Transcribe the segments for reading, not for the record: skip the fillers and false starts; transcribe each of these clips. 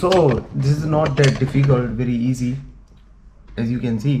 So this is not that difficult, very easy as you can see.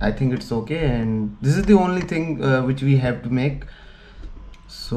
I think it's okay and this is the only thing which we have to make. So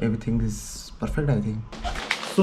everything is perfect I think. So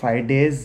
5 days.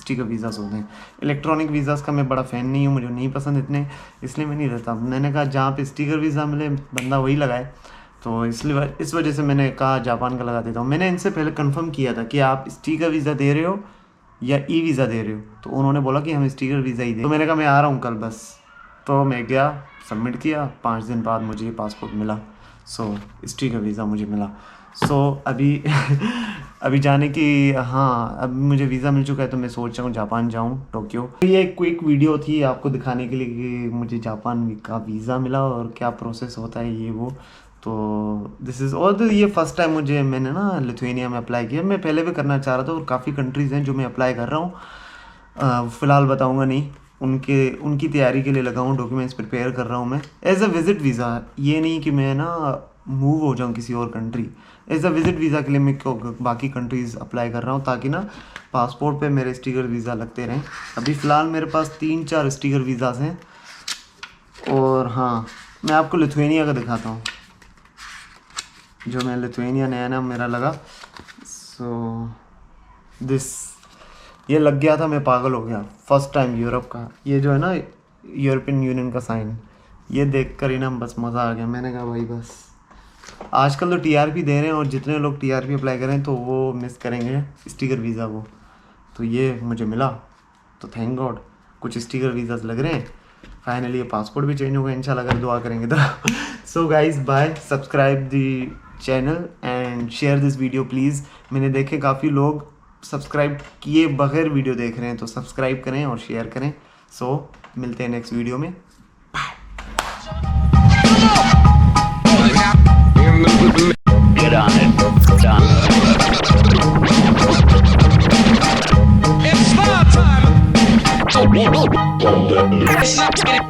Sticker visas होते हैं। Electronic visas का मैं बड़ा fan नहीं हूँ, मुझे नहीं पसंद इतने, इसलिए मैं नहीं रहता। मैंने कहा जहाँ पे स्टिकर वीज़ा मिले बंदा वही लगाए, तो इसलिए इस वजह से मैंने कहा जापान का लगा देता हूँ। मैंने इनसे पहले कंफर्म किया था कि आप स्टिकर वीज़ा दे रहे हो या ई वीज़ा दे रहे हो, तो उन्होंने बोला कि हम स्टिकर वीज़ा ही दे। तो मैंने कहा मैं आ रहा हूँ कल बस। तो मैं गया, सबमिट किया, 5 दिन बाद मुझे ये पासपोर्ट मिला। सो स्टिकर वीज़ा मुझे मिला। सो अभी अभी जाने की, हाँ अब मुझे वीज़ा मिल चुका है, तो मैं सोच रहा हूँ जापान जाऊँ, टोक्यो। ये एक क्विक वीडियो थी आपको दिखाने के लिए कि मुझे जापान का वीज़ा मिला और क्या प्रोसेस होता है ये वो। तो दिस इज़ और ये फ़र्स्ट टाइम मैंने ना लिथुआनिया में अप्लाई किया। मैं पहले भी करना चाह रहा था और काफ़ी कंट्रीज़ हैं जो मैं अप्लाई कर रहा हूँ, फ़िलहाल बताऊँगा नहीं। उनकी तैयारी के लिए लगा हूँ, डॉक्यूमेंट्स प्रिपेयर कर रहा हूँ मैं एज अ विज़िट वीज़ा। ये नहीं कि मैं ना मूव हो जाऊँ किसी और country, as a visit visa के लिए मैं बाकी कंट्रीज़ अप्लाई कर रहा हूँ, ताकि ना पासपोर्ट पे मेरे स्टिकर वीज़ा लगते रहें। अभी फ़िलहाल मेरे पास 3-4 स्टिकर वीज़ास हैं। और हाँ, मैं आपको लिथुआनिया का दिखाता हूँ, जो मैं लिथुआनिया नया मेरा लगा। सो दिस ये लग गया था, मैं पागल हो गया फर्स्ट टाइम यूरोप का। ये जो है ना यूरोपियन यूनियन का साइन, ये देख कर ही ना बस मज़ा आ गया। मैंने कहा भाई बस, आजकल तो टीआरपी दे रहे हैं और जितने लोग टीआरपी अप्लाई करें तो वो मिस करेंगे स्टिकर वीज़ा को। तो ये मुझे मिला, तो थैंक गॉड कुछ स्टिकर वीज़ास लग रहे हैं। फाइनली ये पासपोर्ट भी चेंज होगा इंशाल्लाह, अगर दुआ करेंगे तो। So guys bye, subscribe the channel and share this video please. मैंने देखे काफ़ी लोग सब्सक्राइब किए बगैर वीडियो देख रहे हैं, तो सब्सक्राइब करें और शेयर करें। सो मिलते हैं नेक्स्ट वीडियो में। Get on it. Done. It's spa time. It's not